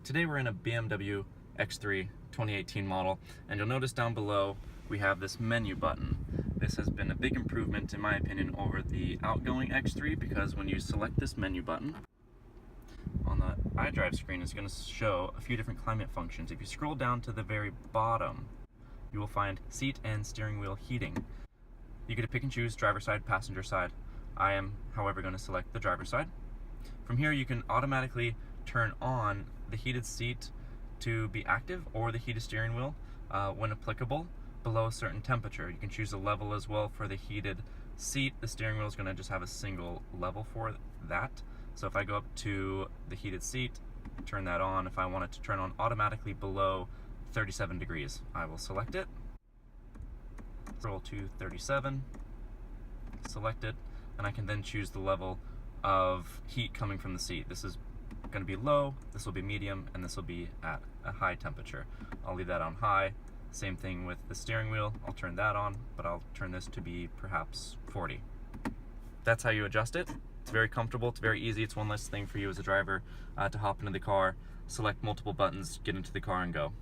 Today we're in a BMW X3 2018 model, and you'll notice down below we have this menu button. This has been a big improvement in my opinion over the outgoing X3 because when you select this menu button on the iDrive screen, it's going to show a few different climate functions. If you scroll down to the very bottom, you will find seat and steering wheel heating. You get to pick and choose driver side, passenger side. I am, however, going to select the driver side. From here you can automatically turn on the heated seat to be active or the heated steering wheel when applicable below a certain temperature. You can choose a level as well for the heated seat. The steering wheel is going to just have a single level for that. So if I go up to the heated seat, turn that on. If I want it to turn on automatically below 37 degrees, I will select it. Scroll to 37, select it, and I can then choose the level of heat coming from the seat. This is going to be low, this will be medium, and this will be at a high temperature. I'll leave that on high. Same thing with the steering wheel. I'll turn that on, but I'll turn this to be perhaps 40. That's how you adjust it. It's very comfortable, it's very easy. It's one less thing for you as a driver to hop into the car, select multiple buttons, get into the car and go.